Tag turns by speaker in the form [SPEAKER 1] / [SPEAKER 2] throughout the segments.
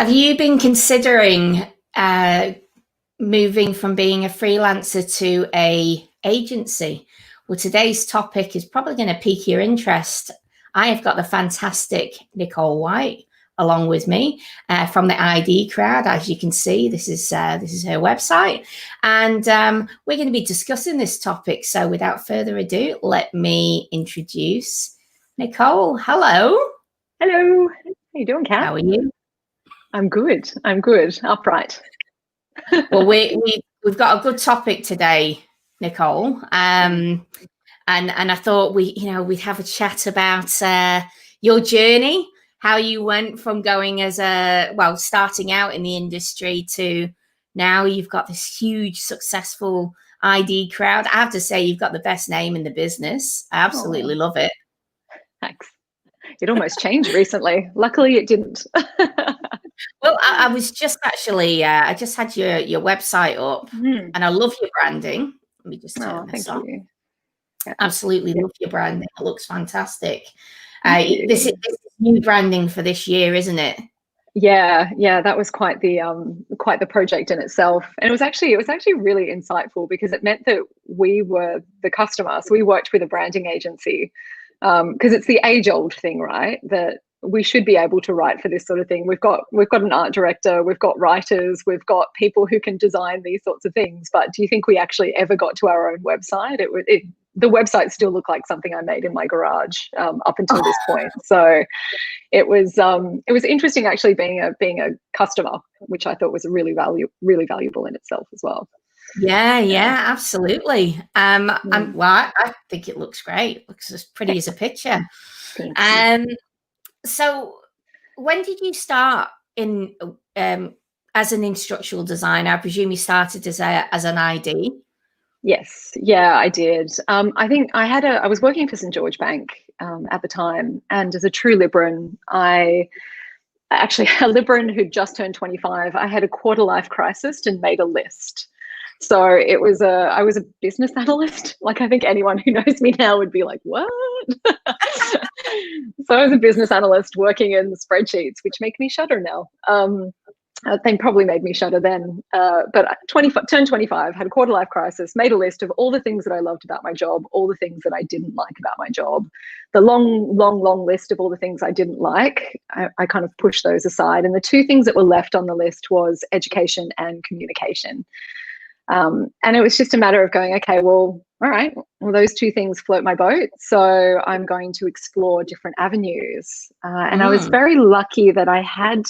[SPEAKER 1] Have you been considering moving from being a freelancer to a agency? Well, today's topic is probably going to pique your interest. I have got the fantastic Nicole White along with me from the ID crowd. As you can see, this is her website, and we're going to be discussing this topic. So, without further ado, let me introduce Nicole. Hello.
[SPEAKER 2] Hello. How you doing, Cath?
[SPEAKER 1] How are you?
[SPEAKER 2] I'm good. I'm good. Upright.
[SPEAKER 1] Well, we've got a good topic today, Nicole. And I thought we'd have a chat about your journey, how you went from going as starting out in the industry to now you've got this huge successful ID crowd. I have to say you've got the best name in the business. I absolutely love it.
[SPEAKER 2] Thanks. It almost changed recently. Luckily it didn't.
[SPEAKER 1] Well, I was just actually, I just had your website up and I love your branding. Let me just turn this on.
[SPEAKER 2] You. Yeah.
[SPEAKER 1] Absolutely love your branding. It looks fantastic. This is new branding for this year, isn't it?
[SPEAKER 2] Yeah, that was quite the project in itself, and it was actually really insightful because it meant that we were the customer. So we worked with a branding agency because it's the age-old thing, right? That we should be able to write for this sort of thing. We've got an art director, we've got writers, we've got people who can design these sorts of things. But do you think we actually ever got to our own website? The website still looked like something I made in my garage up until this point. So it was interesting actually being a customer, which I thought was really valuable in itself as well.
[SPEAKER 1] Yeah, absolutely. I think it looks great. It looks as pretty as a picture. So when did you start in as an instructional designer? I presume you started as an ID.
[SPEAKER 2] Yes, yeah, I did. I think I was working for St. George Bank at the time, and as a true Libran, a Libran who'd just turned 25, I had a quarter life crisis and made a list. So I was a business analyst. Like, I think anyone who knows me now would be like, what? So I was a business analyst working in spreadsheets, which make me shudder now. They probably made me shudder then. But turned 25, had a quarter life crisis, made a list of all the things that I loved about my job, all the things that I didn't like about my job. The long list of all the things I didn't like, I kind of pushed those aside. And the two things that were left on the list was education and communication. And it was just a matter of going, okay, well, all right, well, those two things float my boat. So I'm going to explore different avenues. And I was very lucky that I had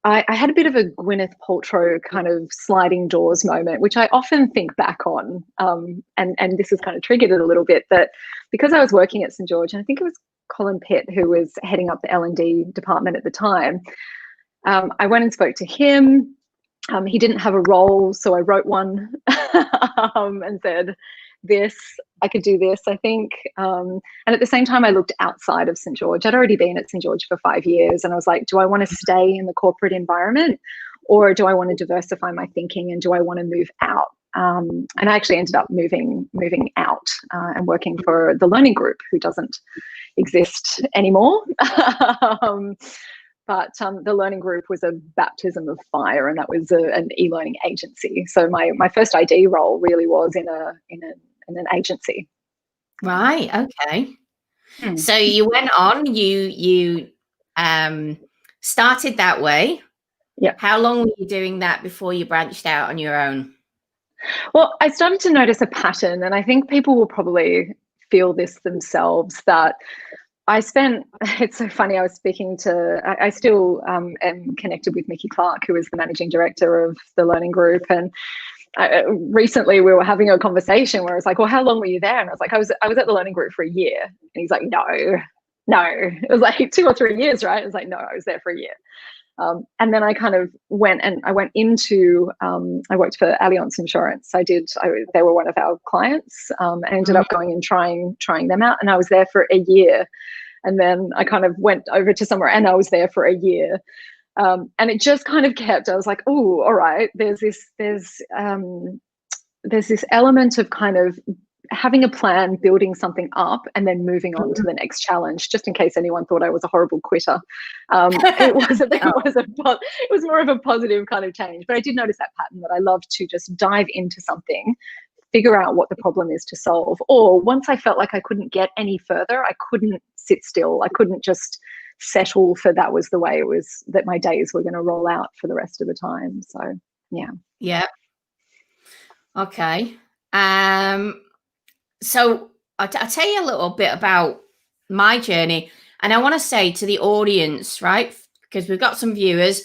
[SPEAKER 2] a bit of a Gwyneth Paltrow kind of sliding doors moment, which I often think back on. And this has kind of triggered it a little bit, that because I was working at St. George, and I think it was Colin Pitt who was heading up the L&D department at the time, I went and spoke to him. He didn't have a role, so I wrote one and said, I could do this, I think. And at the same time, I looked outside of St. George. I'd already been at St. George for 5 years, and I was like, do I want to stay in the corporate environment, or do I want to diversify my thinking, and do I want to move out? And I actually ended up moving out and working for the Learning Group, who doesn't exist anymore. But the Learning Group was a baptism of fire, and that was an e-learning agency. So my first ID role really was in an agency.
[SPEAKER 1] Right. Okay. So you went on. You started that way.
[SPEAKER 2] Yeah.
[SPEAKER 1] How long were you doing that before you branched out on your own?
[SPEAKER 2] Well, I started to notice a pattern, and I think people will probably feel this themselves, that it's so funny, I was speaking to, I still am connected with Mickey Clark, who is the managing director of the Learning Group. And recently we were having a conversation where I was like, well, how long were you there? And I was like, I was at the Learning Group for a year. And he's like, no, it was like 2 or 3 years, right? I was like, no, I was there for a year. And then I kind of went into, I worked for Allianz Insurance. They were one of our clients. I ended up going and trying them out, and I was there for a year. And then I kind of went over to somewhere, and I was there for a year. And it just kind of kept, I was like, oh, all right, there's this element of kind of having a plan, building something up, and then moving on to the next challenge, just in case anyone thought I was a horrible quitter. It was more of a positive kind of change. But I did notice that pattern, that I love to just dive into something, figure out what the problem is to solve. Or once I felt like I couldn't get any further, I couldn't sit still. I couldn't just settle for that was the way it was, that my days were going to roll out for the rest of the time. So, yeah.
[SPEAKER 1] Yeah. Okay. So I'll tell you a little bit about my journey. And I want to say to the audience, right, because we've got some viewers,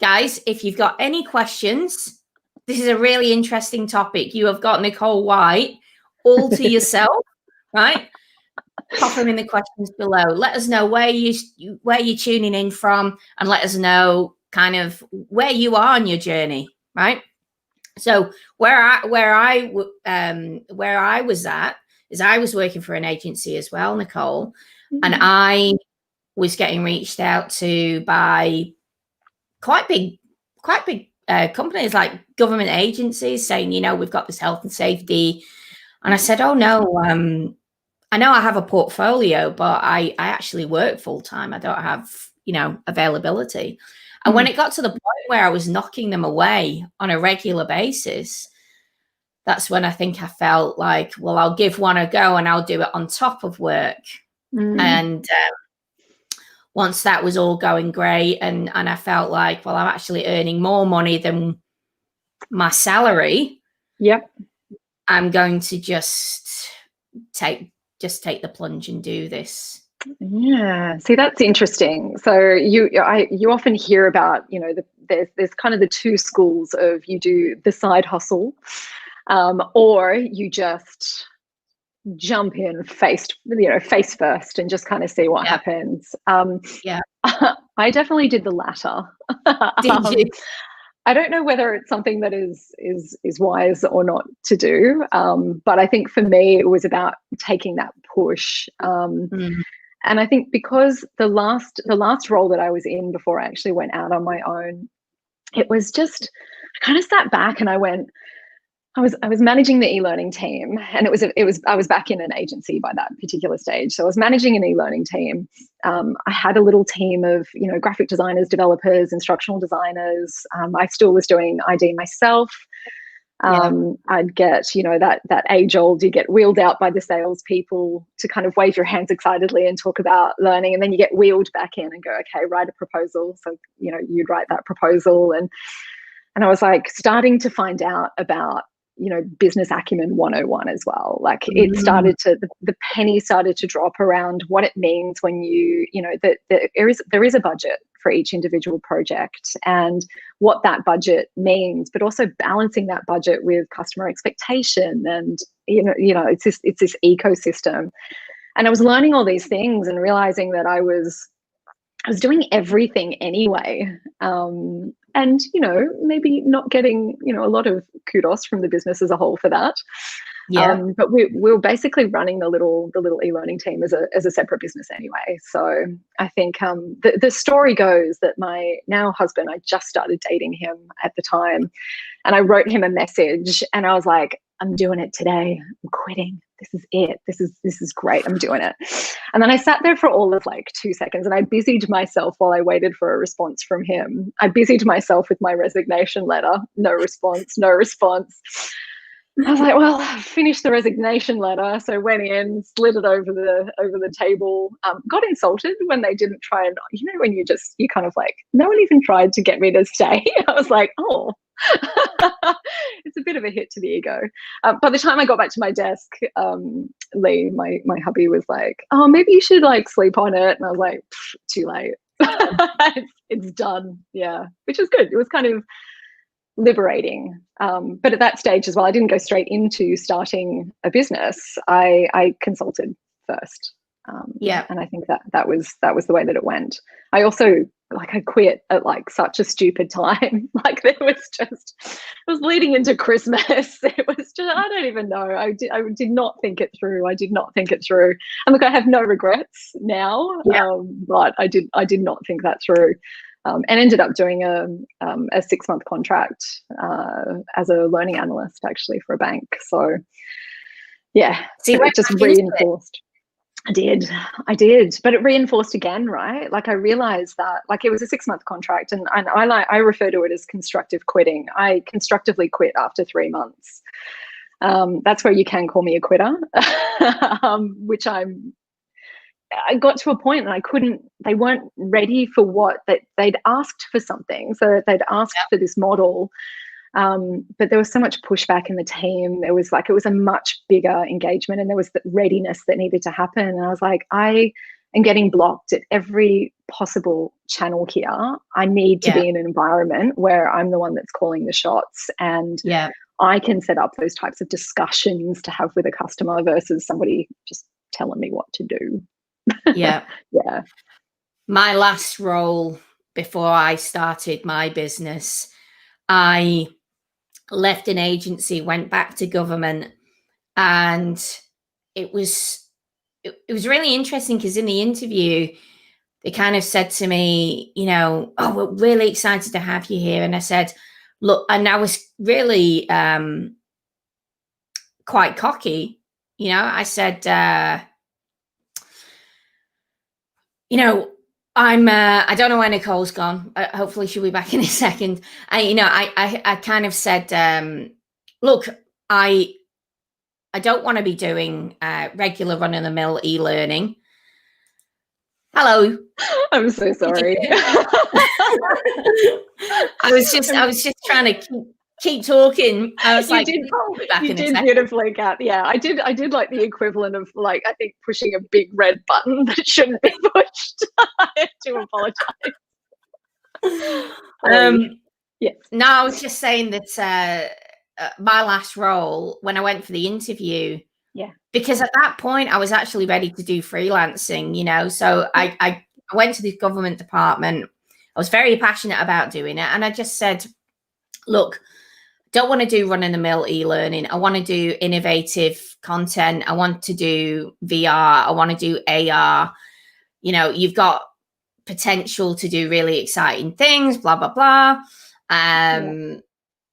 [SPEAKER 1] guys, if you've got any questions, this is a really interesting topic. You have got Nicole White all to yourself, right? Pop them in the questions below. Let us know where you're tuning in from, and let us know kind of where you are on your journey, right? So where I was at is I was working for an agency as well, Nicole, and I was getting reached out to by quite big companies, like government agencies, saying, we've got this health and safety. And I said, oh no, I know I have a portfolio, but I actually work full time. I don't have, availability. And when it got to the point where I was knocking them away on a regular basis, that's when I think I felt like, well, I'll give one a go and I'll do it on top of work. And once that was all going great, and I felt like, well, I'm actually earning more money than my salary.
[SPEAKER 2] Yep.
[SPEAKER 1] I'm going to just take the plunge and do this.
[SPEAKER 2] Yeah, see, that's interesting. So you often hear about, there's kind of the two schools of, you do the side hustle, or you just jump in face first and just kind of see what happens. I definitely did the latter.
[SPEAKER 1] Did you?
[SPEAKER 2] I don't know whether it's something that is wise or not to do, but I think for me it was about taking that push. And I think because the last role that I was in before I actually went out on my own, it was just, I kind of sat back and I went, I was managing the e-learning team, and I was back in an agency by that particular stage. So I was managing an e-learning team. I had a little team of, graphic designers, developers, instructional designers. I still was doing ID myself. I'd get, that age old, you get wheeled out by the salespeople to kind of wave your hands excitedly and talk about learning. And then you get wheeled back in and go, okay, write a proposal. So, you'd write that proposal. And I was like starting to find out about, business acumen 101 as well. Like it started to, the penny started to drop around what it means when that there is a budget for each individual project, and what that budget means, but also balancing that budget with customer expectation. And, it's this ecosystem. And I was learning all these things and realizing that I was doing everything anyway. And, maybe not getting, a lot of kudos from the business as a whole for that. But we were basically running the little e-learning team as a separate business anyway. So I think the story goes that my now husband, I just started dating him at the time, and I wrote him a message and I was like, I'm doing it today. I'm quitting. This is it. This is great. I'm doing it. And then I sat there for all of like 2 seconds, and I busied myself while I waited for a response from him. I busied myself with my resignation letter. No response, no response. I was like, well, I've finished the resignation letter. So went in, slid it over the table, got insulted when they didn't try and, when you kind of like, no one even tried to get me to stay. I was like, oh, it's a bit of a hit to the ego. By the time I got back to my desk, Lee, my hubby, was like, oh, maybe you should like sleep on it. And I was like, too late. It's done. Yeah, which was good. It was kind of liberating. But at that stage as well, I didn't go straight into starting a business. I consulted first. And I think that was the way that it went. I also, I quit at like such a stupid time. Like it was leading into Christmas. It was just, I don't even know. I did not think it through. And look, I have no regrets now, but I did not think that through. And ended up doing a 6-month contract as a learning analyst, actually, for a bank. So Yeah.
[SPEAKER 1] So you
[SPEAKER 2] But
[SPEAKER 1] went
[SPEAKER 2] it just
[SPEAKER 1] back into it.
[SPEAKER 2] reinforced. I did, but it reinforced again, right? Like I realized that, like it was a 6-month contract, and I refer to it as constructive quitting. I constructively quit after 3 months. That's where you can call me a quitter, which I got to a point and they weren't ready for what that they'd asked for something. So they'd asked for this model. But there was so much pushback in the team. It was a much bigger engagement, and there was the readiness that needed to happen. And I was like, I am getting blocked at every possible channel here. I need to be in an environment where I'm the one that's calling the shots, and I can set up those types of discussions to have with a customer versus somebody just telling me what to do.
[SPEAKER 1] Yeah. My last role before I started my business, I left an agency, went back to government, and it was really interesting because in the interview they kind of said to me, you know, oh, we're really excited to have you here. And I said, look, and I was really quite cocky, you know. I said, you know, I don't know where Nicole's gone. Hopefully she'll be back in a second. I kind of said, look, I don't want to be doing regular run-of-the-mill e-learning. Hello.
[SPEAKER 2] I'm so sorry.
[SPEAKER 1] I was just trying to keep talking. I was like,
[SPEAKER 2] you did beautifully, Cath. Yeah, I did like the equivalent of, like, I think pushing a big red button that shouldn't be pushed. I have to apologize. Yes.
[SPEAKER 1] No, I was just saying that my last role, when I went for the interview, because at that point I was actually ready to do freelancing, you know. So I went to the government department. I was very passionate about doing it, and I just said, look, don't want to do run-of-the-mill e-learning. I want to do innovative content. I want to do VR. I want to do AR. You know, you've got potential to do really exciting things, blah, blah, blah.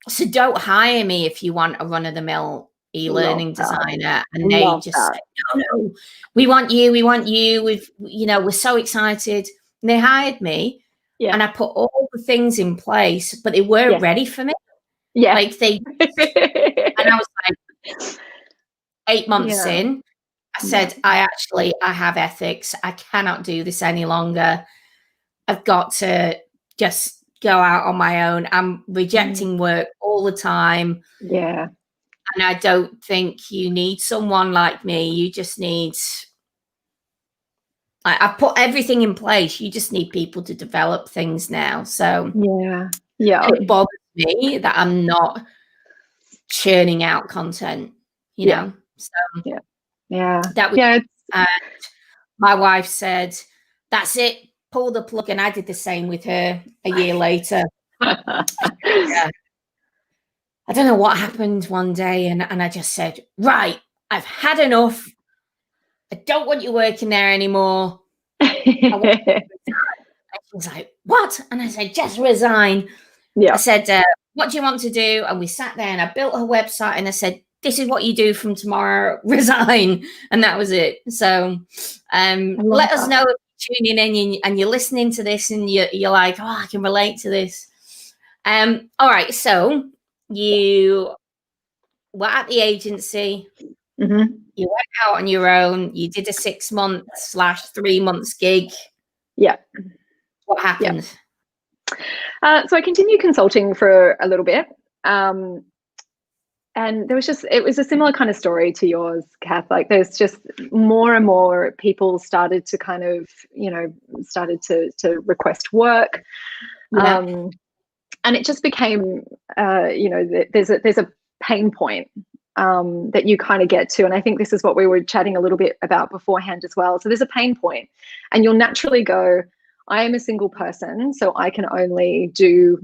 [SPEAKER 1] So don't hire me if you want a run-of-the-mill e-learning designer. And they just said, no, we want you. We're so excited. And they hired me, and I put all the things in place, but they weren't ready for me. Like and I was like 8 months in, I said, I have ethics. I cannot do this any longer. I've got to just go out on my own. I'm rejecting work all the time.
[SPEAKER 2] Yeah.
[SPEAKER 1] And I don't think you need someone like me. You just need, I've put everything in place. You just need people to develop things now. So it bothers me that I'm not churning out content, you know. So that was and my wife said, that's it, pull the plug. And I did the same with her a year later. I don't know what happened one day, and I just said, right, I've had enough. I don't want you working there anymore. I want you to resign. And she was like, what? And I said, just resign. I said, what do you want to do? And we sat there, and I built her website, and I said, this is what you do from tomorrow, resign. And that was it. So let us know if you're tuning in and you're listening to this and you're like, oh, I can relate to this. All right. So you were at the agency. You went out on your own. You did a 6-month/3 months gig. What happened?
[SPEAKER 2] So I continued consulting for a little bit. And it was a similar kind of story to yours, Cath. Like there's just more and more people started to kind of, started to request work. And it just became, there's a pain point that you kind of get to. And I think this is what we were chatting a little bit about beforehand as well. So there's a pain point, and you'll naturally go, I am a single person, so I can only do,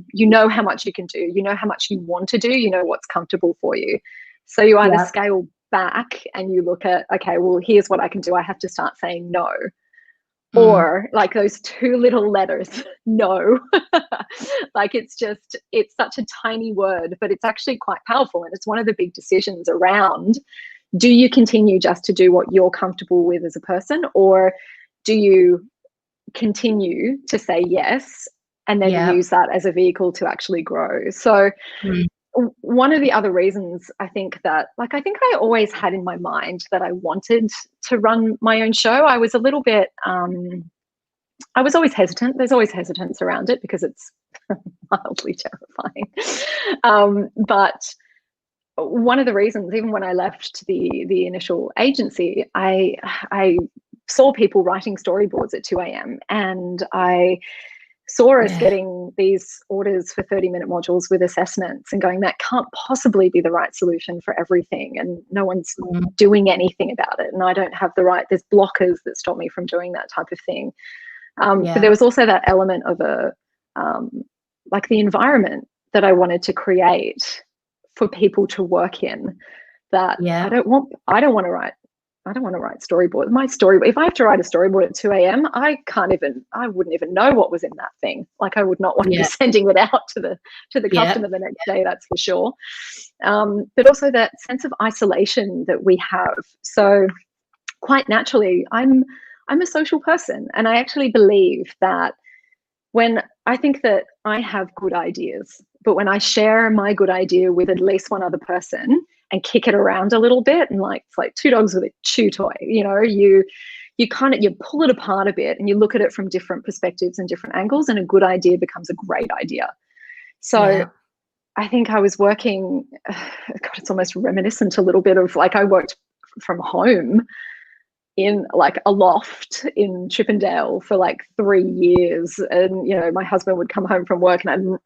[SPEAKER 2] how much you can do, how much you want to do, what's comfortable for you. So you either scale back and you look at, okay, well, here's what I can do. I have to start saying no. Or like those 2 little letters, no. Like it's such a tiny word, but it's actually quite powerful. And it's one of the big decisions around, do you continue just to do what you're comfortable with as a person, or do you continue to say yes and then use that as a vehicle to actually grow? So one of the other reasons I think I always had in my mind that I wanted to run my own show. I was a little bit, I was always hesitant. There's always hesitance around it because it's mildly terrifying. But one of the reasons, even when I left the initial agency, I saw people writing storyboards at 2 a.m. and I saw us getting these orders for 30-minute modules with assessments and going, that can't possibly be the right solution for everything, and no one's doing anything about it, and I don't have the right, there's blockers that stop me from doing that type of thing. But there was also that element of like the environment that I wanted to create for people to work in, that I don't want to write storyboard. My storyboard, if I have to write a storyboard at 2 a.m., I wouldn't even know what was in that thing. Like, I would not want to be sending it out to the customer the next day, that's for sure. But also that sense of isolation that we have. So quite naturally, I'm a social person, and I actually believe that when I think that I have good ideas, but when I share my good idea with at least one other person and kick it around a little bit, and like, it's like two dogs with a chew toy, you know, you pull it apart a bit and you look at it from different perspectives and different angles, and a good idea becomes a great idea. So I think I was working, God, it's almost reminiscent a little bit of, like, I worked from home in like a loft in Chippendale for like 3 years. And, you know, my husband would come home from work and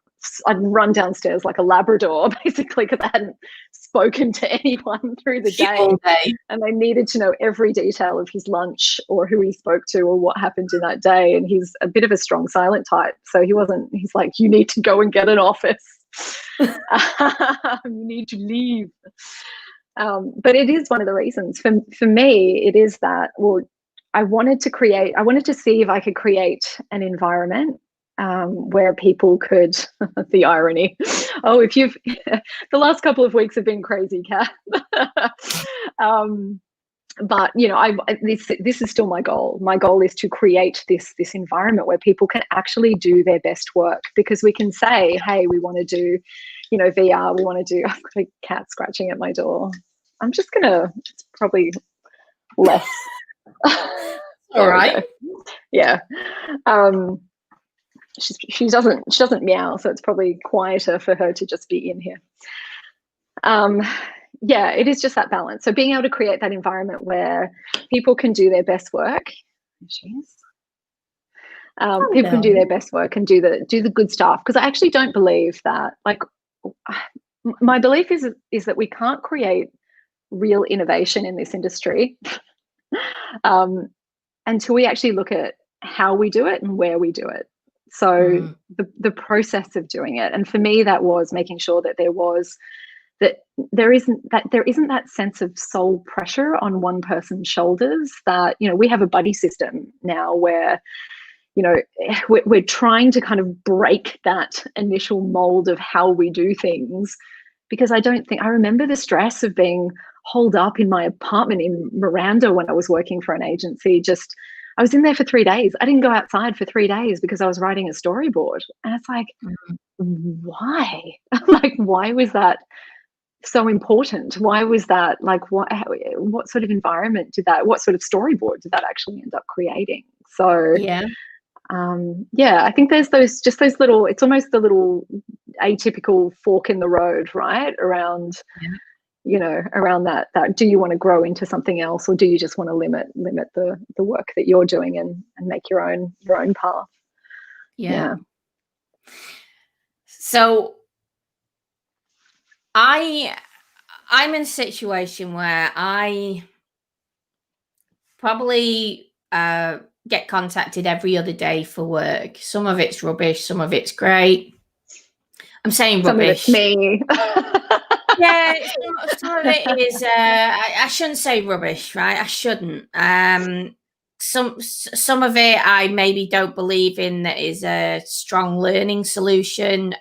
[SPEAKER 2] I'd run downstairs like a Labrador, basically, because I hadn't spoken to anyone through the day. And they needed to know every detail of his lunch or who he spoke to or what happened in that day. And he's a bit of a strong silent type. So he's like, you need to go and get an office. You need to leave. But it is one of the reasons for me, it is that, well, I wanted to see if I could create an environment where people could, the irony, the last couple of weeks have been crazy, Cath. But, you know, this is still my goal. My goal is to create this environment where people can actually do their best work, because we can say, hey, we want to do, you know, VR, we want to do, I've got a cat scratching at my door. I'm just going to, it's probably less.
[SPEAKER 1] All right.
[SPEAKER 2] Yeah. She doesn't meow, so it's probably quieter for her to just be in here. Yeah, it is just that balance. So being able to create that environment where people can do their best work. People can do their best work and do the good stuff. Because I actually don't believe that, like, my belief is that we can't create real innovation in this industry until we actually look at how we do it and where we do it. So the process of doing it. And for me, that was making sure that there isn't that sense of sole pressure on one person's shoulders, that, you know, we have a buddy system now where, you know, we're trying to kind of break that initial mold of how we do things, because I remember the stress of being holed up in my apartment in Miranda when I was working for an agency. I was in there for 3 days. I didn't go outside for 3 days because I was writing a storyboard. And it's like, why? Like, why was that so important? Why was that, like, what sort of environment what sort of storyboard did that actually end up creating? So I think there's those little, it's almost the little atypical fork in the road, right? Around, you know, around that do you want to grow into something else, or do you just want to limit the work that you're doing and make your own path? Yeah.
[SPEAKER 1] So I'm in a situation where I probably get contacted every other day for work. Some of it's rubbish, some of it's great. I'm saying rubbish.
[SPEAKER 2] Some of it's me.
[SPEAKER 1] Yeah, some of it is. I shouldn't say rubbish, right? I shouldn't. Some of it I maybe don't believe in that is a strong learning solution.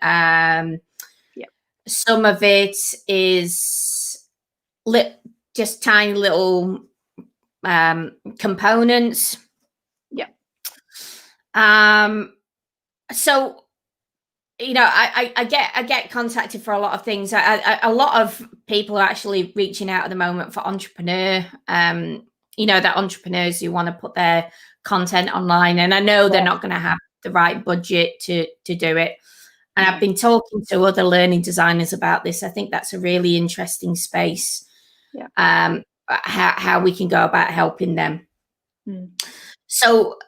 [SPEAKER 1] Some of it is just tiny little components.
[SPEAKER 2] Yeah.
[SPEAKER 1] So, you know, I get contacted for a lot of things. A lot of people are actually reaching out at the moment for entrepreneur. You know, that entrepreneurs who want to put their content online, and I know they're not going to have the right budget to do it. And I've been talking to other learning designers about this. I think that's a really interesting space.
[SPEAKER 2] Yeah.
[SPEAKER 1] How we can go about helping them. So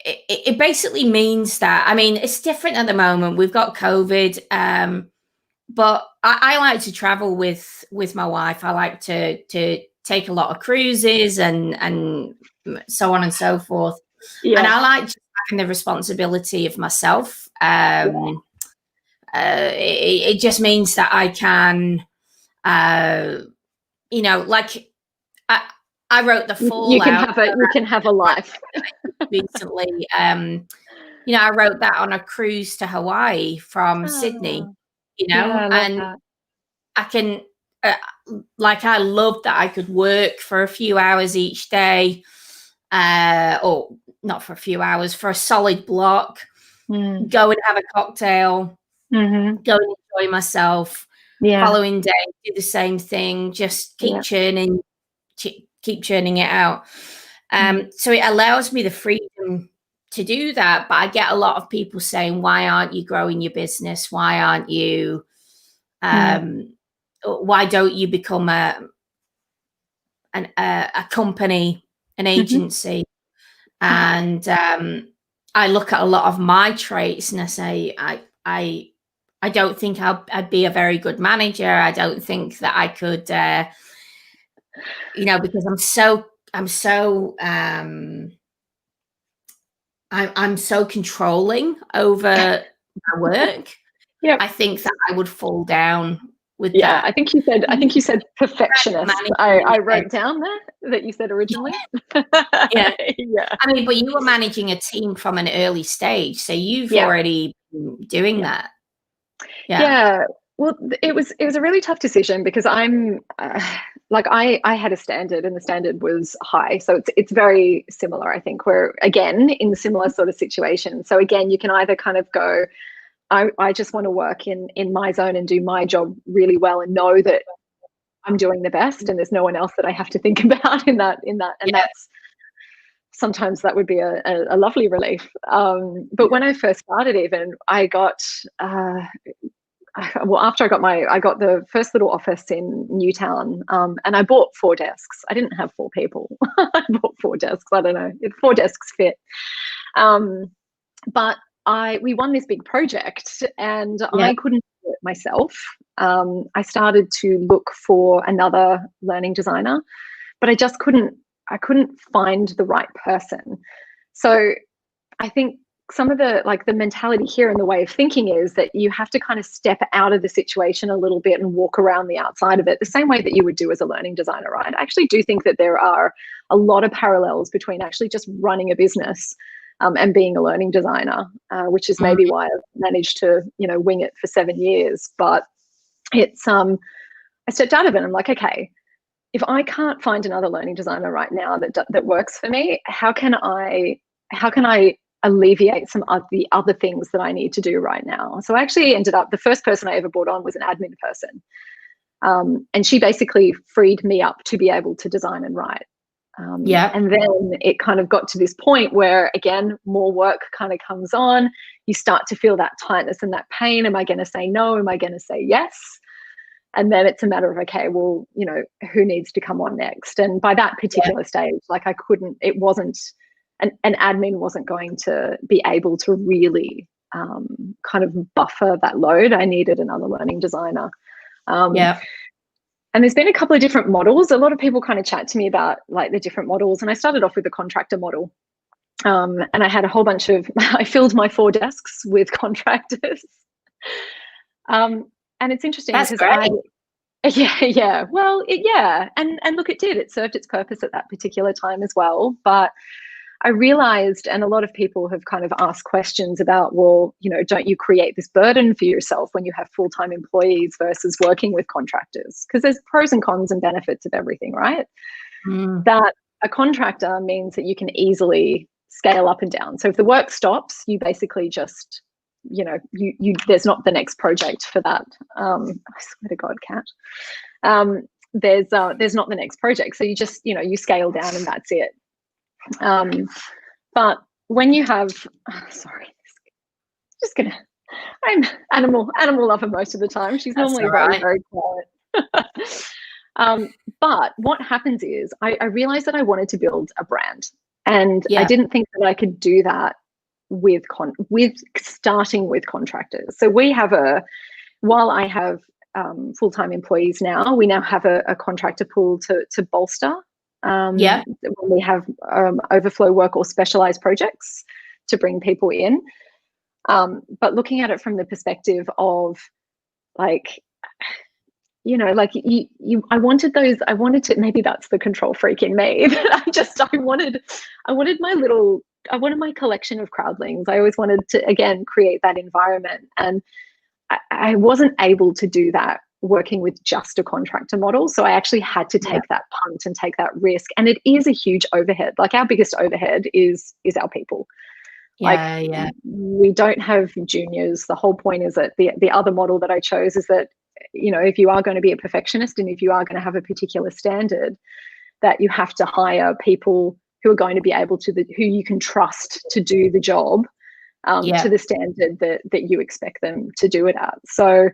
[SPEAKER 1] it basically means that, I mean, it's different at the moment. We've got COVID, but I like to travel with my wife. I like to take a lot of cruises and so on and so forth. Yeah. And I like having the responsibility of myself. It just means that I can, you know, like I wrote the Fallout.
[SPEAKER 2] You can have a life.
[SPEAKER 1] Recently, you know, I wrote that on a cruise to Hawaii from Sydney. You know, and I can, like, I love that I could work for a few hours each day, or not for a few hours, for a solid block. Go and have a cocktail. Go and enjoy myself. Following day, do the same thing. Just keep churning it out. So it allows me the freedom to do that. But I get a lot of people saying, why aren't you growing your business? Why aren't you, why don't you become a company, an agency? And I look at a lot of my traits and I say, I don't think I'd be a very good manager. I don't think that I could, you know, because I'm so controlling over my work. I think that I would fall down with that.
[SPEAKER 2] I think you said perfectionist. I wrote down that you said originally.
[SPEAKER 1] Yeah. I mean, but you were managing a team from an early stage, so you've already been doing that.
[SPEAKER 2] Yeah. Well, it was a really tough decision because I'm like I had a standard and the standard was high, so it's very similar. I think we're again in similar sort of situation. So again, you can either kind of go, I just want to work in my zone and do my job really well and know that I'm doing the best and there's no one else that I have to think about in that. And that's sometimes that would be a lovely relief. But when I first started, even I got after I got the first little office in Newtown, and I bought 4 desks. I didn't have 4 people. I bought 4 desks. I don't know if 4 desks fit. But we won this big project and I couldn't do it myself. I started to look for another learning designer, but I couldn't find the right person. So I think some of the mentality here and the way of thinking is that you have to kind of step out of the situation a little bit and walk around the outside of it the same way that you would do as a learning designer, right? I actually do think that there are a lot of parallels between actually just running a business and being a learning designer, which is maybe why I've managed to, wing it for 7 years. But it's, I stepped out of it and I'm like, okay, if I can't find another learning designer right now that works for me, how can I alleviate some of the other things that I need to do right now? So I actually ended up, the first person I ever brought on was an admin person. And she basically freed me up to be able to design and write. And then it kind of got to this point where, again, more work kind of comes on. You start to feel that tightness and that pain. Am I going to say no? Am I going to say yes? And then it's a matter of, okay, well, who needs to come on next? And by that particular stage, like it wasn't, an admin wasn't going to be able to really kind of buffer that load. I needed another learning designer. And there's been a couple of different models. A lot of people kind of chat to me about like the different models. And I started off with the contractor model. And I had a whole bunch of, I filled my 4 desks with contractors. And it's interesting.
[SPEAKER 1] That's great.
[SPEAKER 2] Well, and look, it did. It served its purpose at that particular time as well. But I realized, and a lot of people have kind of asked questions about, well, you know, don't you create this burden for yourself when you have full-time employees versus working with contractors? Because there's pros and cons and benefits of everything, right? That a contractor means that you can easily scale up and down. So if the work stops, you basically just, you know, you there's not the next project for that. I swear to God, Cat. There's not the next project. So you just, you know, you scale down and that's it. But when you have, sorry, just gonna, I'm animal lover most of the time. She's normally very quiet. But what happens is I realized that I wanted to build a brand, and I didn't think that I could do that with starting with contractors. So we have while I have full-time employees now, we now have a contractor pool to bolster. When we have overflow work or specialized projects to bring people in. But looking at it from the perspective of, like, you know, like I wanted to, maybe that's the control freak in me. I wanted my collection of crowdlings. I always wanted to, again, create that environment. And I wasn't able to do that working with just a contractor model. So I actually had to take that punt and take that risk. And it is a huge overhead. Like, our biggest overhead is our people. We don't have juniors. The whole point is that the other model that I chose is that, you know, if you are going to be a perfectionist and if you are going to have a particular standard, that you have to hire people who are going to be able to, who you can trust to do the job to the standard that you expect them to do it at. So,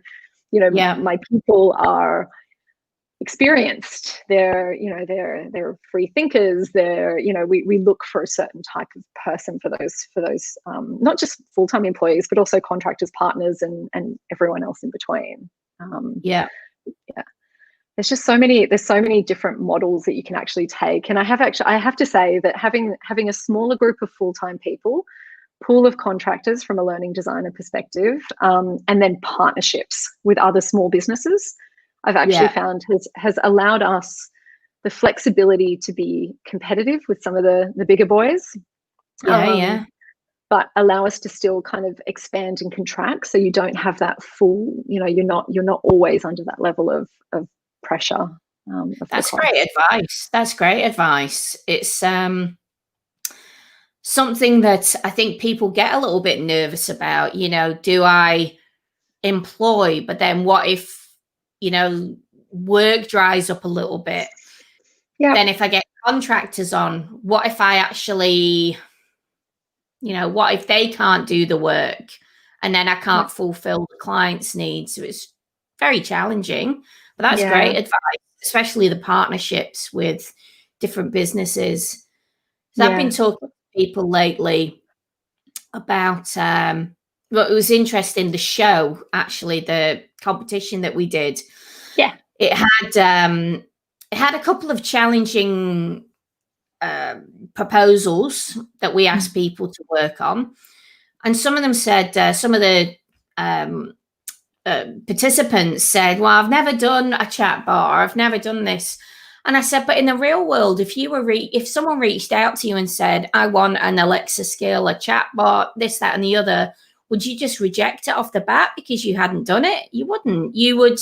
[SPEAKER 2] you know, my people are experienced. They're, you know, they're free thinkers. They're, you know, we look for a certain type of person for those not just full-time employees, but also contractors, partners, and everyone else in between. There's just so many different models that you can actually take. And I have to say that having a smaller group of full-time people, pool of contractors from a learning designer perspective, and then partnerships with other small businesses, I've actually found has allowed us the flexibility to be competitive with some of the bigger boys. But allow us to still kind of expand and contract, so you don't have that full, you know, you're not always under that level of pressure.
[SPEAKER 1] That's great advice. That's great advice. It's something that I think people get a little bit nervous about. You know, do I employ, but then what if, you know, work dries up a little bit? Then if I get contractors on, what if I actually, you know, what if they can't do the work and then I can't fulfill the client's needs? So it's very challenging, but that's great advice, especially the partnerships with different businesses. So I've been talking to people lately about, well, it was interesting, the show, actually, the competition that we did. It had a couple of challenging proposals that we asked people to work on, and some of them said, some of the participants said, well, I've never done a chat bar, I've never done this. And I said, but in the real world, if someone reached out to you and said, I want an Alexa skill, a chat bot, this, that, and the other, would you just reject it off the bat because you hadn't done it? You wouldn't. You would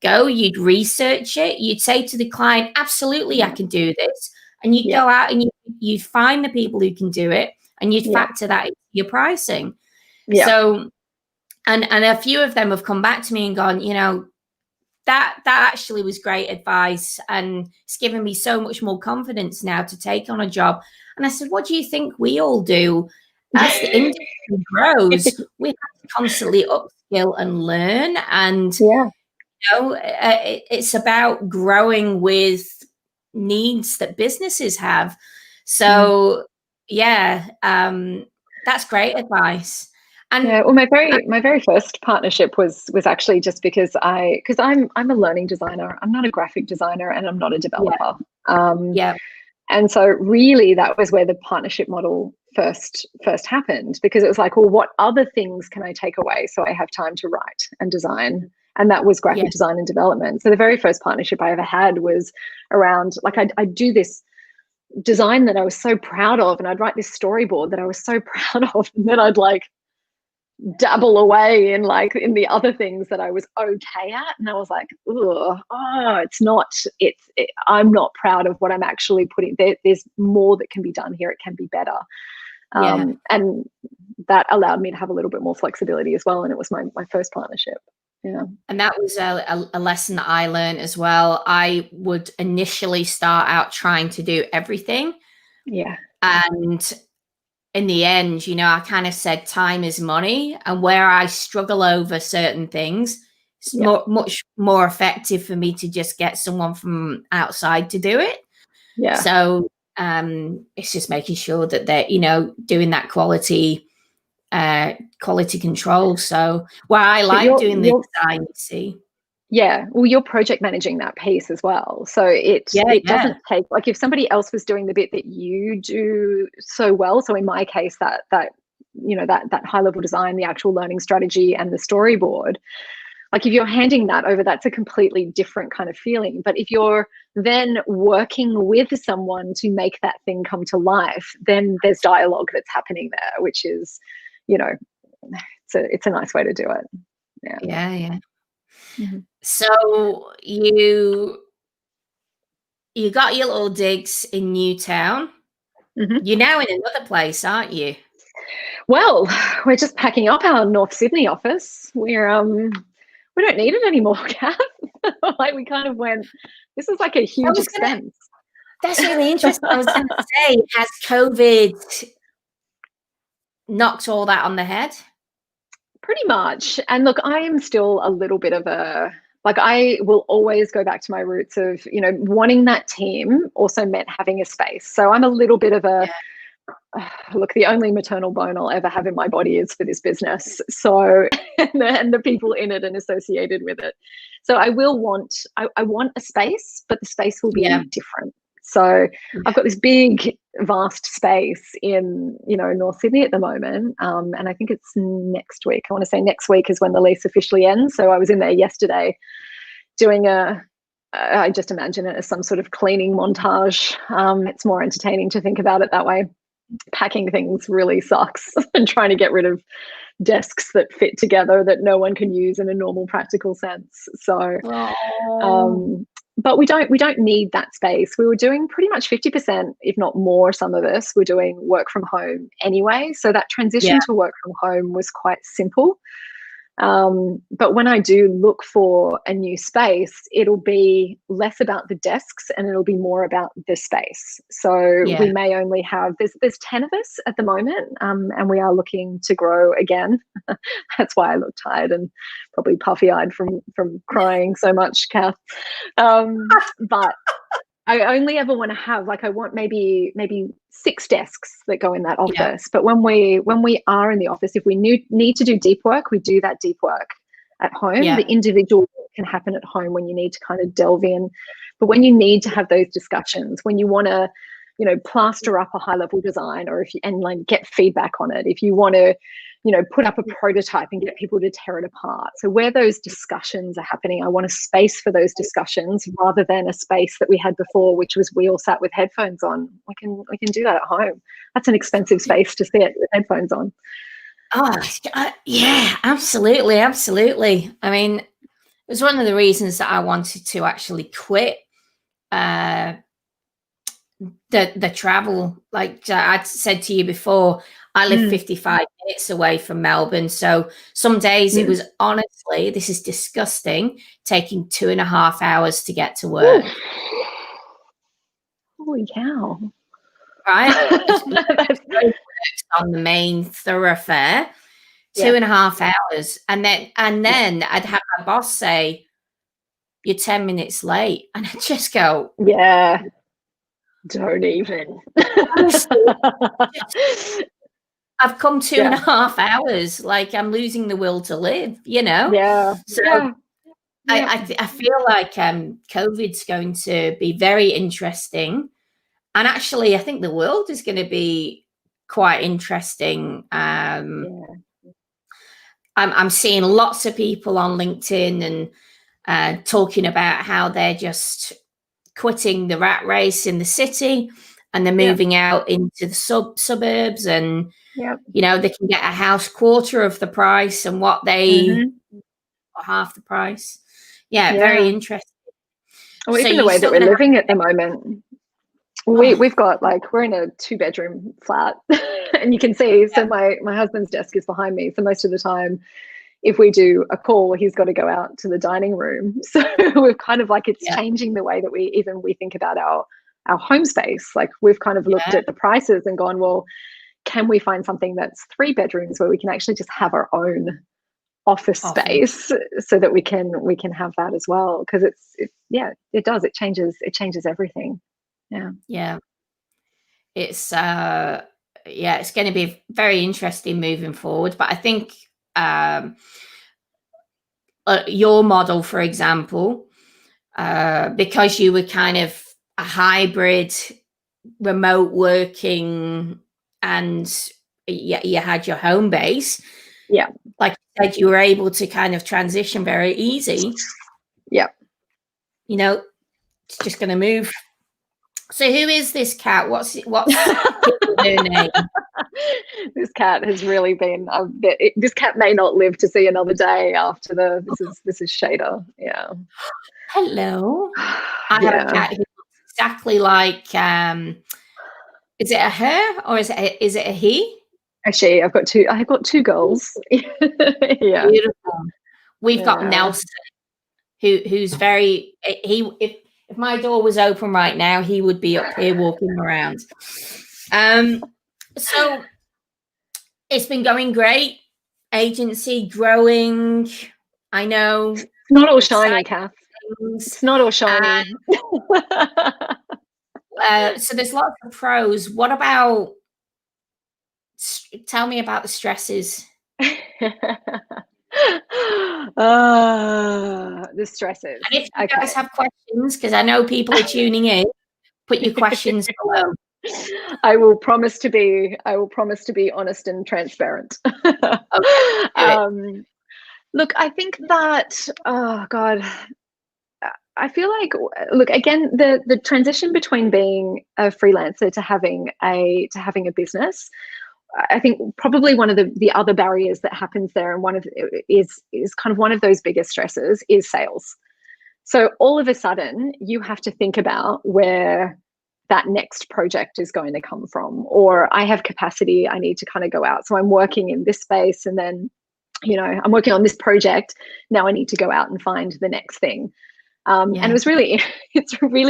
[SPEAKER 1] go, you'd research it, you'd say to the client, absolutely, I can do this. And you'd go out and you'd find the people who can do it, and you'd factor that into your pricing. So, and a few of them have come back to me and gone, you know, that actually was great advice, and it's given me so much more confidence now to take on a job. And I said, what do you think we all do as the industry grows? We have to constantly upskill and learn, and you know, it's about growing with needs that businesses have. So that's great advice. And
[SPEAKER 2] well, my very first partnership was actually just because I'm a learning designer. I'm not a graphic designer, and I'm not a developer. And so really that was where the partnership model first happened, because it was like, well, what other things can I take away so I have time to write and design? And that was graphic design and development. So the very first partnership I ever had was around, like, I do this design that I was so proud of, and I'd write this storyboard that I was so proud of, and then I'd like dabble away in like in the other things that I was okay at, and I was like, oh, I'm not proud of what I'm actually putting there. There's more that can be done here. It can be better. And that allowed me to have a little bit more flexibility as well, and it was my first partnership. Yeah.
[SPEAKER 1] And that was a lesson that I learned as well. I would initially start out trying to do everything.
[SPEAKER 2] Yeah.
[SPEAKER 1] And in the end, you know, I kind of said time is money, and where I struggle over certain things, it's much more effective for me to just get someone from outside to do it.
[SPEAKER 2] Yeah.
[SPEAKER 1] So it's just making sure that they're, you know, doing that quality control. So where I like doing the design, you see.
[SPEAKER 2] Yeah, well, you're project managing that piece as well. So it doesn't take, like if somebody else was doing the bit that you do so well. So in my case, that you know, that high level design, the actual learning strategy and the storyboard, like if you're handing that over, that's a completely different kind of feeling. But if you're then working with someone to make that thing come to life, then there's dialogue that's happening there, which is, you know, it's a nice way to do it.
[SPEAKER 1] Yeah. Mm-hmm. So you got your little digs in Newtown. Mm-hmm. You're now in another place, aren't you?
[SPEAKER 2] Well, we're just packing up our North Sydney office. We don't need it anymore, Cath. Like we kind of went, this is like a huge expense.
[SPEAKER 1] That's really interesting. I was going to say, has COVID knocked all that on the head?
[SPEAKER 2] Pretty much. And look, I am still a little bit of I will always go back to my roots of, you know, wanting that team also meant having a space. So I'm a little bit of look, the only maternal bone I'll ever have in my body is for this business. So, and the people in it and associated with it. So I want a space, but the space will be different. So I've got this big, vast space in, you know, North Sydney at the moment. And I think it's next week. I want to say next week is when the lease officially ends. So I was in there yesterday doing I just imagine it as some sort of cleaning montage. It's more entertaining to think about it that way. Packing things really sucks and trying to get rid of desks that fit together that no one can use in a normal practical sense. So but we don't need that space. We were doing pretty much 50%, if not more, some of us were doing work from home anyway. So that transition to work from home was quite simple. But when I do look for a new space, it'll be less about the desks and it'll be more about the space. So we may only have, there's 10 of us at the moment, and we are looking to grow again. That's why I look tired and probably puffy-eyed from crying so much, Cath. But I only ever want to have, like, I want maybe 6 desks that go in that office. But when we are in the office, if we need to do deep work, we do that deep work at home. The individual can happen at home when you need to kind of delve in. But when you need to have those discussions, when you want to, you know, plaster up a high level design, or and like get feedback on it, if you want to, you know, put up a prototype and get people to tear it apart. So where those discussions are happening, I want a space for those discussions rather than a space that we had before, which was we all sat with headphones on. We can do that at home. That's an expensive space to sit with headphones on.
[SPEAKER 1] Oh, yeah, absolutely. I mean, it was one of the reasons that I wanted to actually quit the travel. Like I said to you before, I live 55 minutes away from Melbourne. So some days it was, honestly, this is disgusting, taking 2.5 hours to get to work.
[SPEAKER 2] Ooh. Holy cow.
[SPEAKER 1] Right? On the main thoroughfare, 2.5 hours. And then I'd have my boss say, you're 10 minutes late. And I'd just go,
[SPEAKER 2] yeah, don't even.
[SPEAKER 1] I've come 2.5 hours. Like, I'm losing the will to live, you know?
[SPEAKER 2] Yeah.
[SPEAKER 1] So I feel like COVID's going to be very interesting. And actually, I think the world is going to be quite interesting. I'm seeing lots of people on LinkedIn and talking about how they're just quitting the rat race in the city and they're moving out into the suburbs, and you know, they can get a house quarter of the price and what they or half the price. Very interesting.
[SPEAKER 2] Well, even the way that we're living at the moment, we've got, like, we're in a 2-bedroom flat and you can see, so my husband's desk is behind me, so most of the time if we do a call, he's got to go out to the dining room. So we're kind of like, it's changing the way that we think about our home space. Like, we've kind of looked at the prices and gone, well, can we find something that's 3 bedrooms where we can actually just have our own office space, so that we can have that as well? Because it changes everything.
[SPEAKER 1] It's it's going to be very interesting moving forward. But I think your model, for example, because you were kind of a hybrid remote working, and you had your home base, like you said, you were able to kind of transition very easy. You know, it's just going to move. So who is this cat? What's her name?
[SPEAKER 2] This cat has really been, this cat may not live to see another day after this is Shader.
[SPEAKER 1] Hello. I have a cat who looks exactly like, is it a her or is it a he?
[SPEAKER 2] A she. I've got two girls.
[SPEAKER 1] Beautiful. We've got Nelson, who's very, if my door was open right now, he would be up here walking around. So it's been going great. Agency growing. I know.
[SPEAKER 2] It's not all shiny, Cath. It's not all shiny.
[SPEAKER 1] So there's lots of pros. What about, tell me about the stresses.
[SPEAKER 2] The stresses.
[SPEAKER 1] And if you guys have questions, because I know people are tuning in, put your questions below.
[SPEAKER 2] I will promise to be honest and transparent. Look, I think that, oh God, I feel like, look, again, the transition between being a freelancer to having a business, I think probably one of the other barriers that happens there, and is kind of one of those biggest stresses, is sales. So all of a sudden you have to think about where that next project is going to come from, or I have capacity, I need to kind of go out. So I'm working in this space, and then, you know, I'm working on this project. Now I need to go out and find the next thing. And it's really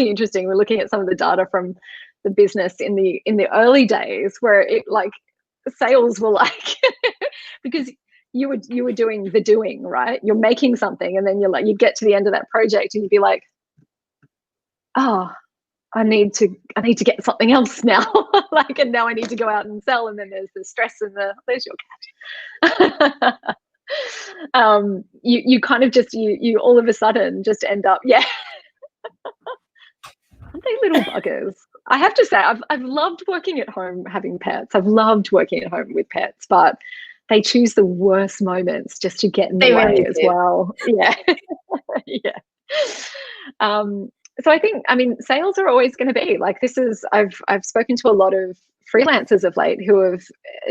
[SPEAKER 2] interesting. We're looking at some of the data from the business in the early days, where it, like, sales were like, because you were doing the doing, right? You're making something, and then you'd get to the end of that project and you'd be like, oh, I need to get something else now. Like, and now I need to go out and sell. And then there's the stress and there's your cat. You kind of just, you all of a sudden just end up, aren't they little buggers? I have to say, I've loved working at home having pets. I've loved working at home with pets, but they choose the worst moments just to get in the way as well. So I think, I mean, sales are always going to be like, this is, I've spoken to a lot of freelancers of late who have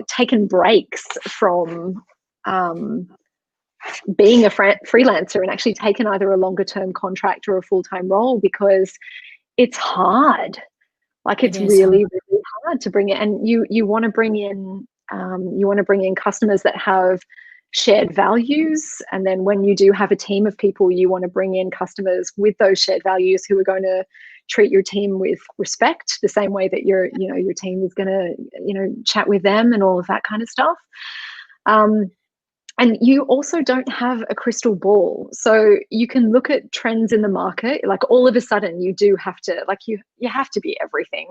[SPEAKER 2] taken breaks from being a freelancer and actually taken either a longer term contract or a full-time role, because it's hard. Like, it's really, really hard to bring it. And you want to bring in, customers that have shared values. And then when you do have a team of people, you want to bring in customers with those shared values who are going to treat your team with respect, the same way that your team is going to, chat with them and all of that kind of stuff. And you also don't have a crystal ball. So you can look at trends in the market. Like, all of a sudden you do have to, like, you have to be everything.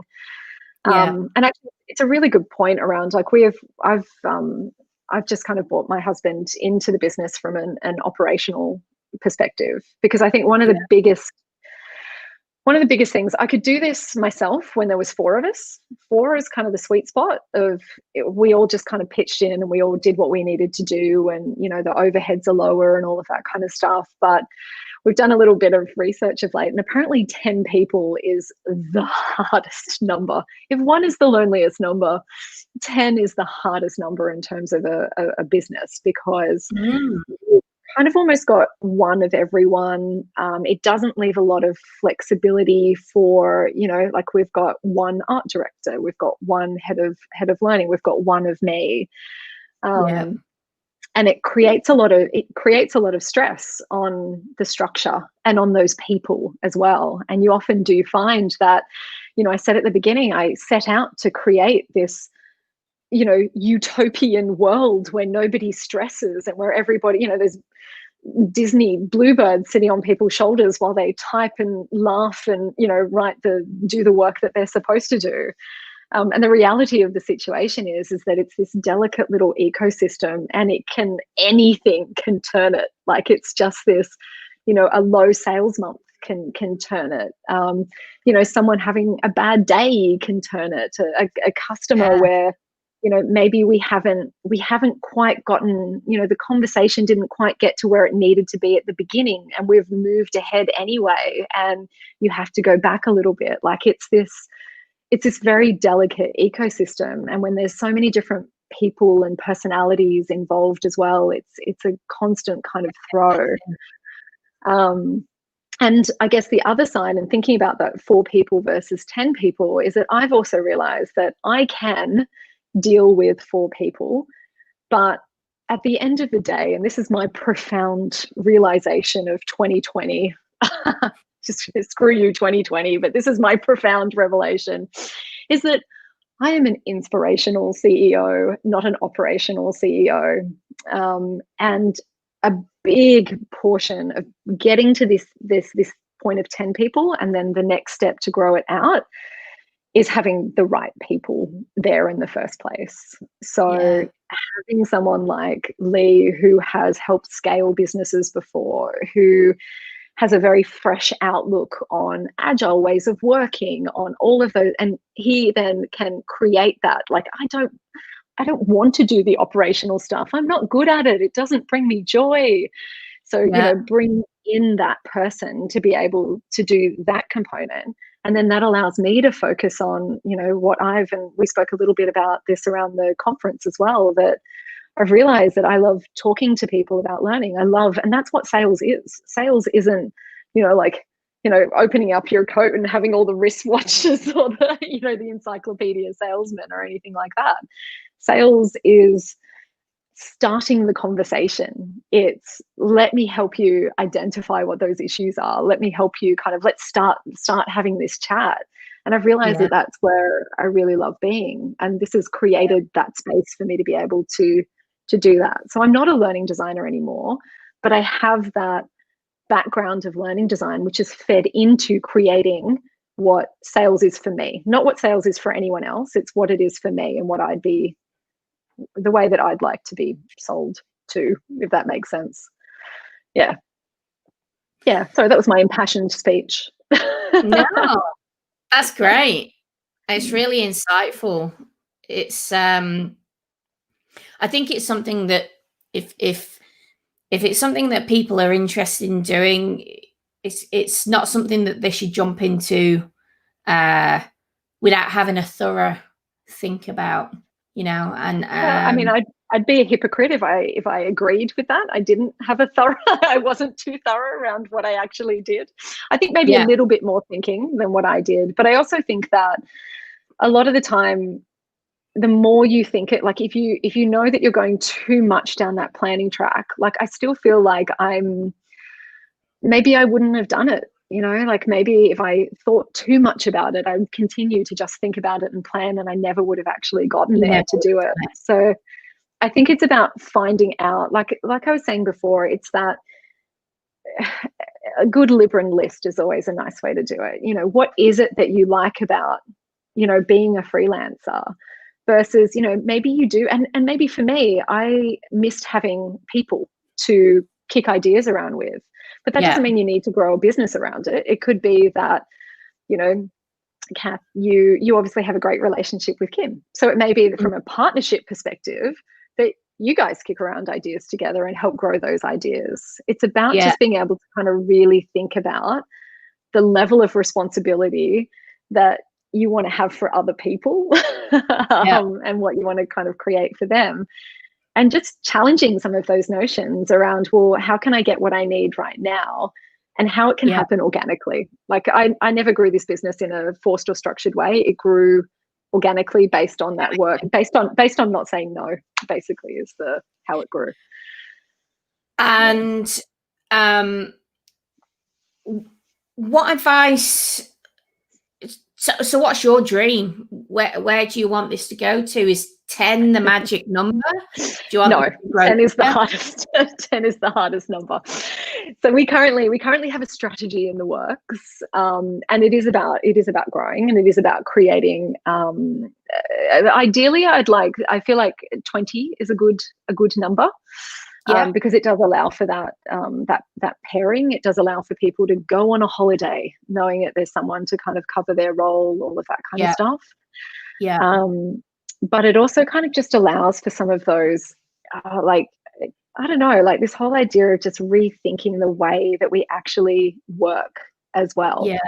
[SPEAKER 2] And actually, it's a really good point around, like, I've just kind of brought my husband into the business from an operational perspective, because I think one of the biggest things, I could do this myself when there was 4 of us. 4 is kind of the sweet spot of, we all just kind of pitched in and we all did what we needed to do, and, the overheads are lower and all of that kind of stuff. But we've done a little bit of research of late, and apparently 10 people is the hardest number. If 1 is the loneliest number, 10 is the hardest number in terms of a business, because you've kind of almost got one of everyone. It doesn't leave a lot of flexibility for, like we've got one art director, we've got one head of learning, we've got one of me. And it creates a lot of stress on the structure and on those people as well. And you often do find that, I said at the beginning, I set out to create this, utopian world where nobody stresses and where everybody, there's Disney bluebirds sitting on people's shoulders while they type and laugh and, do the work that they're supposed to do. And the reality of the situation is that it's this delicate little ecosystem, and anything can turn it. Like, it's just this, a low sales month can turn it. Someone having a bad day can turn it. A customer where, maybe we haven't quite gotten, the conversation didn't quite get to where it needed to be at the beginning, and we've moved ahead anyway, and you have to go back a little bit. Like, it's this very delicate ecosystem. And when there's so many different people and personalities involved as well, it's a constant kind of throw. And I guess the other side, and thinking about that 4 people versus 10 people, is that I've also realized that I can deal with 4 people, but at the end of the day, and this is my profound realization of 2020, just screw you 2020, but this is my profound revelation, is that I am an inspirational CEO, not an operational CEO. And a big portion of getting to this point of 10 people, and then the next step to grow it out, is having the right people there in the first place. So having someone like Lee, who has helped scale businesses before, who has a very fresh outlook on agile ways of working, on all of those, and he then can create that. Like, I don't want to do the operational stuff. I'm not good at it. It doesn't bring me joy. So, bring in that person to be able to do that component. And then that allows me to focus on, and we spoke a little bit about this around the conference as well, that I've realized that I love talking to people about learning. And that's what sales is. Sales isn't, opening up your coat and having all the wristwatches or the encyclopedia salesman or anything like that. Sales is starting the conversation. It's, let me help you identify what those issues are. Let me help you let's start having this chat. And I've realized that that's where I really love being. And this has created that space for me to be able to do that. So I'm not a learning designer anymore, but I have that background of learning design, which is fed into creating what sales is for me, not what sales is for anyone else. It's what it is for me and what the way that I'd like to be sold to, if that makes sense. Yeah. Sorry, that was my impassioned speech.
[SPEAKER 1] No, that's great. It's really insightful. It's, I think it's something that if it's something that people are interested in doing, it's not something that they should jump into without having a thorough think about, and
[SPEAKER 2] I'd be a hypocrite if I agreed with that. I didn't have a thorough, I wasn't too thorough around what I actually did. I think maybe a little bit more thinking than what I did. But I also think that a lot of the time, the more you think it, like if you know that you're going too much down that planning track, like I still feel like maybe I wouldn't have done it. Like maybe if I thought too much about it, I would continue to just think about it and plan, and I never would have actually gotten there to do it. So I think it's about finding out, like I was saying before, it's that a good Libran list is always a nice way to do it. What is it that you like about, being a freelancer versus, maybe you do. And maybe for me, I missed having people to kick ideas around with. But that doesn't mean you need to grow a business around it. It could be that, Cath, you obviously have a great relationship with Kim. So it may be that from a partnership perspective that you guys kick around ideas together and help grow those ideas. It's about
[SPEAKER 1] Yeah.
[SPEAKER 2] just being able to kind of really think about the level of responsibility that you want to have for other people
[SPEAKER 1] Yeah.
[SPEAKER 2] and what you want to kind of create for them. And just challenging some of those notions around, well, how can I get what I need right now, and how it can
[SPEAKER 1] Yeah.
[SPEAKER 2] happen organically. Like I never grew this business in a forced or structured way. It grew organically based on that work, based on not saying no, basically, is the how it grew.
[SPEAKER 1] And what advice, so what's your dream? Where do you want this to go to? Is 10 the magic number? Do you want
[SPEAKER 2] No, 10 is the hardest. 10 is the hardest number. So we currently have a strategy in the works, and it is about growing, and it is about creating. Ideally, I feel like 20 is a good number.
[SPEAKER 1] Yeah.
[SPEAKER 2] Because it does allow for that that pairing. It does allow for people to go on a holiday knowing that there's someone to kind of cover their role, all of that kind of stuff.
[SPEAKER 1] Yeah.
[SPEAKER 2] But it also kind of just allows for some of those, like, I don't know, like this whole idea of just rethinking the way that we actually work as well.
[SPEAKER 1] Yeah.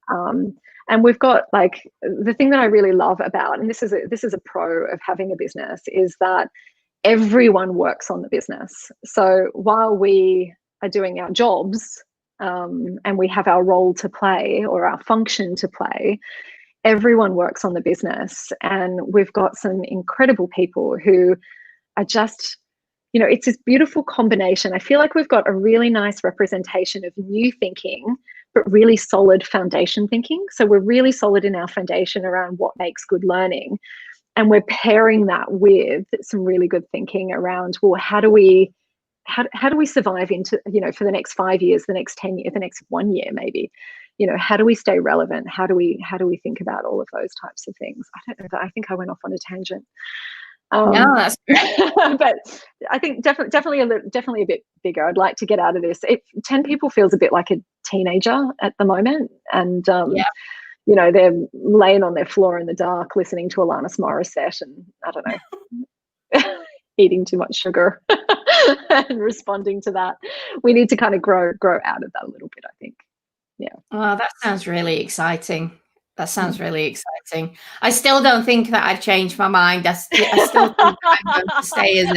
[SPEAKER 2] And we've got, like, the thing that I really love about, and this is a pro of having a business, is that everyone works on the business. So while we are doing our jobs, and we have our role to play or our function to play, everyone works on the business. And we've got some incredible people who are just, it's this beautiful combination. I feel like we've got a really nice representation of new thinking, but really solid foundation thinking. So we're really solid in our foundation around what makes good learning. And we're pairing that with some really good thinking around, well, how do we survive into, for the next 5 years, the next 10 years, the next 1 year, maybe, how do we stay relevant? How do we think about all of those types of things? I don't know. I think I went off on a tangent.
[SPEAKER 1] No, that's great.
[SPEAKER 2] But I think definitely a bit bigger. I'd like to get out of this. 10 people feels a bit like a teenager at the moment. And, they're laying on their floor in the dark, listening to Alanis Morissette, and I don't know, eating too much sugar and responding to that. We need to kind of grow out of that a little bit, I think. Yeah.
[SPEAKER 1] Well, that sounds really exciting. That sounds really exciting. I still don't think that I've changed my mind. I still think I'm going to stay as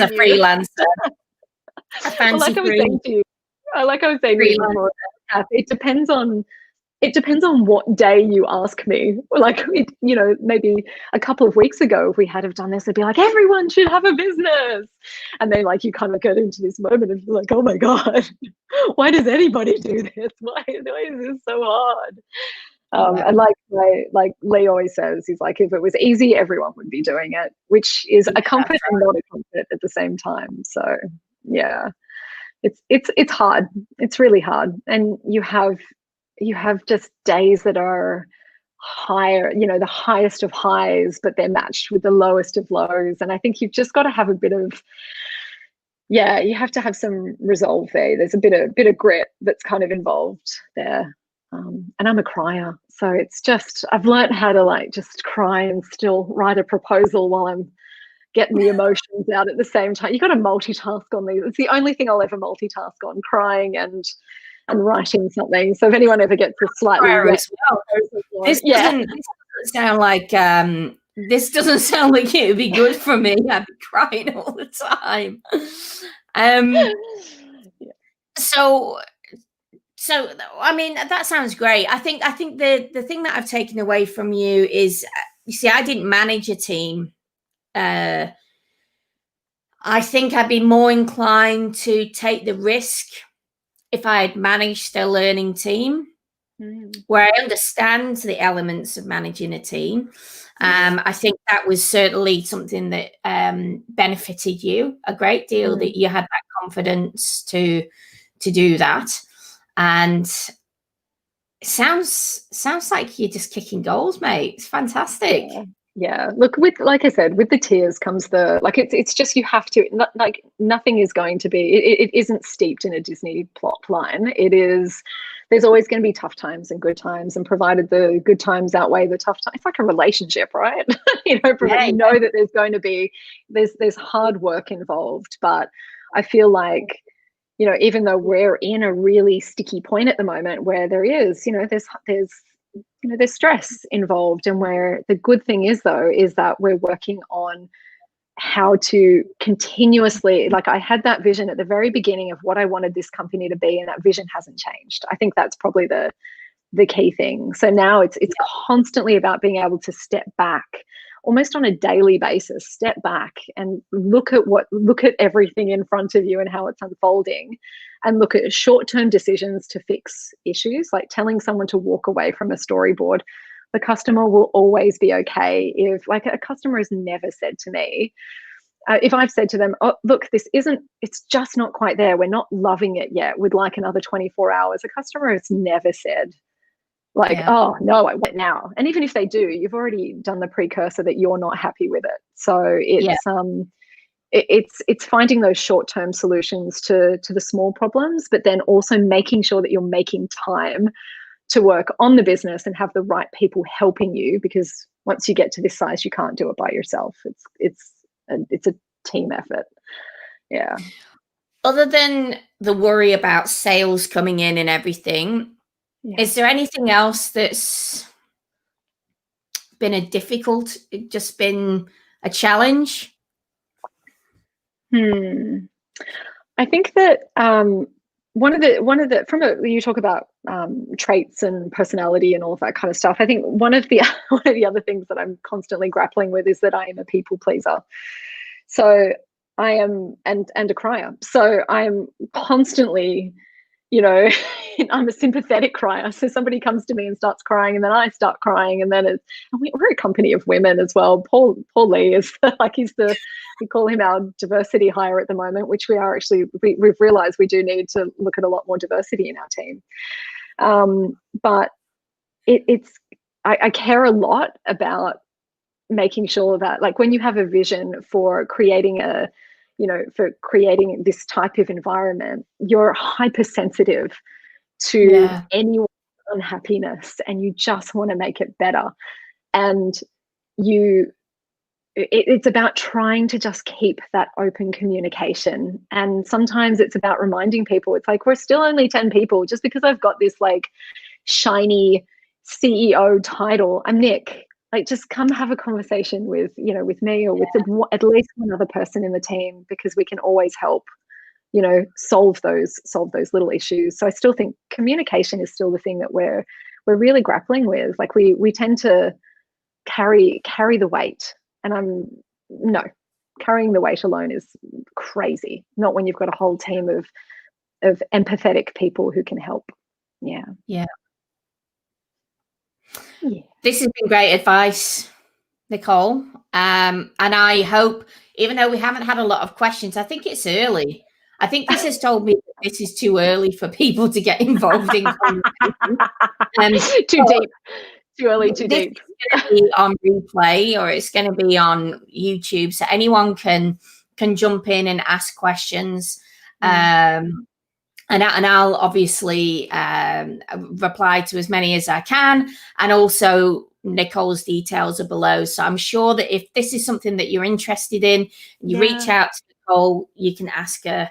[SPEAKER 1] a freelancer. I fancy
[SPEAKER 2] like I was saying to you, before, Cath, it depends on what day you ask me. Like, maybe a couple of weeks ago, if we had have done this, I'd be like, everyone should have a business. And then, like, you kind of get into this moment and you're like, oh my God, why does anybody do this? Why is this so hard? And like Lee always says, he's like, if it was easy, everyone would be doing it, which is a comfort and not a comfort at the same time. So yeah, it's hard. It's really hard. And you have just days that are higher, the highest of highs, but they're matched with the lowest of lows. And I think you've just got to have a bit of, you have to have some resolve there. There's a bit of grit that's kind of involved there. And I'm a crier. So it's just, I've learned how to, like, just cry and still write a proposal while I'm getting the emotions out at the same time. You got to multitask on these. It's the only thing I'll ever multitask on, crying and writing something. So if anyone ever gets a slightly
[SPEAKER 1] this doesn't sound like it would be good for me. I'd be crying all the time. So I mean, that sounds great. I think the thing that I've taken away from you is, you see, I didn't manage a team. I think I'd be more inclined to take the risk if I had managed a learning team, where I understand the elements of managing a team. I think that was certainly something that benefited you a great deal, that you had that confidence to do that. And it sounds like you're just kicking goals, mate. It's fantastic.
[SPEAKER 2] Yeah. Look, like I said, with the tears comes the, like, it's just, you have to, nothing is going to be, it isn't steeped in a Disney plot line. It is, there's always going to be tough times and good times, and provided the good times outweigh the tough times, it's like a relationship, right? You know, that there's going to be, there's hard work involved. But I feel like, you know, even though we're in a really sticky point at the moment where there is, you know, there's stress involved, and where the good thing is though, is that we're working on how to continuously, like I had that vision at the very beginning of what I wanted this company to be, and that vision hasn't changed. I think that's probably the key thing. So now it's constantly about being able to step back almost on a daily basis, step back and look at everything in front of you and how it's unfolding, and look at short-term decisions to fix issues, like telling someone to walk away from a storyboard. The customer will always be okay. If, like, a customer has never said to me, if I've said to them, oh, look, it's just not quite there, we're not loving it yet, we'd like another 24 hours. A customer has never said, like, oh, no, I want it now. And even if they do, you've already done the precursor that you're not happy with it. So it's finding those short-term solutions to the small problems, but then also making sure that you're making time to work on the business and have the right people helping you, because once you get to this size, you can't do it by yourself. It's a team effort. Yeah.
[SPEAKER 1] Other than the worry about sales coming in and everything, is there anything else that's been just been a challenge?
[SPEAKER 2] I think that one of the you talk about traits and personality and all of that kind of stuff. I think one of the other things that I'm constantly grappling with is that I am a people pleaser. So I am, and a crier. So I am constantly, you know, I'm a sympathetic crier. So somebody comes to me and starts crying, and then I start crying, and then we're a company of women as well. Paul Lee is like, we call him our diversity hire at the moment, which we are actually, we've realized we do need to look at a lot more diversity in our team. But I care a lot about making sure that, like, when you have a vision for creating this type of environment, you're hypersensitive to anyone's unhappiness, and you just want to make it better. And it's about trying to just keep that open communication. And sometimes it's about reminding people, it's like, we're still only 10 people. Just because I've got this like shiny CEO title, I'm Nick. Like, just come have a conversation with me, or with at least one other person in the team, because we can always help, solve those little issues. So I still think communication is still the thing that we're really grappling with. Like, we tend to carry the weight, and carrying the weight alone is crazy. Not when you've got a whole team of empathetic people who can help. Yeah.
[SPEAKER 1] This has been great advice, Nicole. And I hope, even though we haven't had a lot of questions, I think it's early. I think this has told me that this is too early for people to get involved in conversation.
[SPEAKER 2] Too deep. Too early, too deep.
[SPEAKER 1] It's going to be on replay, or it's going to be on YouTube, so anyone can jump in and ask questions. And I'll obviously reply to as many as I can. And also, Nicole's details are below. So I'm sure that if this is something that you're interested in, you reach out to Nicole, you can ask her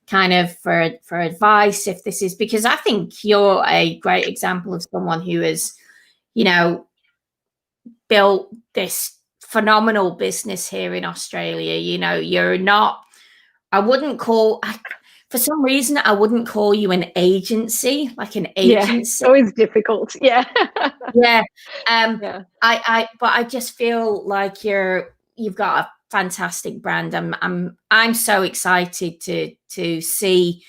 [SPEAKER 1] kind of for advice if this is, because I think you're a great example of someone who has, built this phenomenal business here in Australia. You're not, for some reason, I wouldn't call you an agency, like an agency.
[SPEAKER 2] Yeah, it's always difficult. Yeah.
[SPEAKER 1] But I just feel like you've got a fantastic brand. I'm so excited to see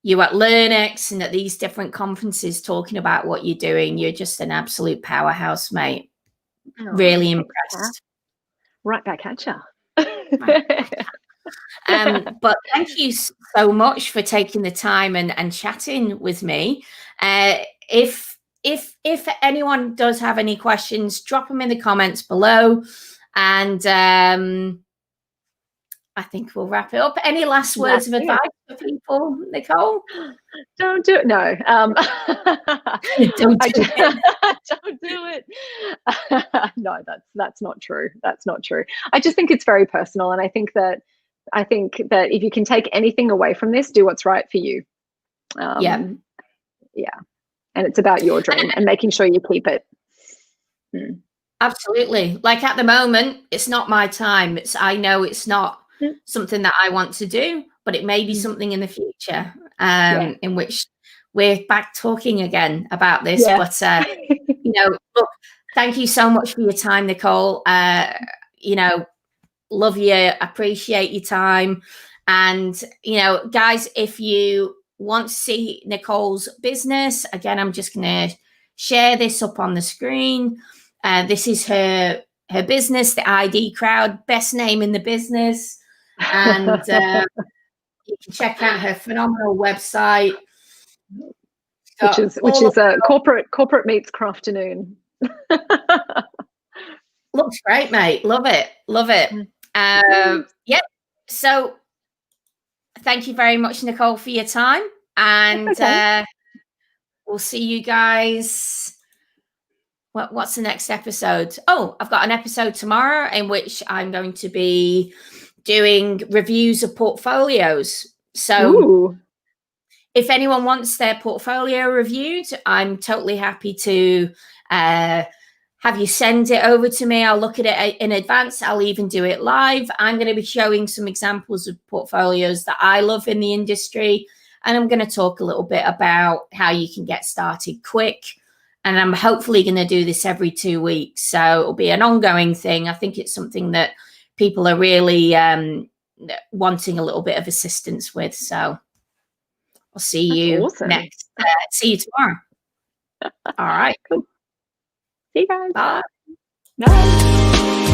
[SPEAKER 1] you at LearnX and at these different conferences talking about what you're doing. You're just an absolute powerhouse, mate. Really impressed.
[SPEAKER 2] Right back at you.
[SPEAKER 1] But thank you so much for taking the time and chatting with me. If anyone does have any questions, drop them in the comments below, and I think we'll wrap it up. Any last words of advice for people, Nicole?
[SPEAKER 2] Don't do it. No.
[SPEAKER 1] Don't do it.
[SPEAKER 2] Don't do it. No, that's not true. That's not true. I just think it's very personal, and I think that if you can take anything away from this, do what's right for you. Yeah, and it's about your dream and making sure you keep it.
[SPEAKER 1] Absolutely. Like at the moment, it's not my time. I know it's not something that I want to do, but it may be something in the future in which we're back talking again about this. But look, thank you so much for your time, Nicole. Love you, appreciate your time. And, guys, if you want to see Nicole's business, again, I'm just going to share this up on the screen. This is her business, the ID Crowd, best name in the business. And you can check out her phenomenal website.
[SPEAKER 2] Which is a corporate meets crafternoon.
[SPEAKER 1] Looks great, mate. Love it. Love it. So thank you very much, Nicole, for your time. And we'll see you guys. What's the next episode? Oh, I've got an episode tomorrow in which I'm going to be doing reviews of portfolios. So if anyone wants their portfolio reviewed, I'm totally happy to have you send it over to me. I'll look at it in advance. I'll even do it live. I'm going to be showing some examples of portfolios that I love in the industry. And I'm going to talk a little bit about how you can get started quick. And I'm hopefully going to do this every 2 weeks. So it'll be an ongoing thing. I think it's something that people are really wanting a little bit of assistance with. So I'll see you next. See you tomorrow. All right.
[SPEAKER 2] Cool. See you guys.
[SPEAKER 1] Bye.
[SPEAKER 2] Bye.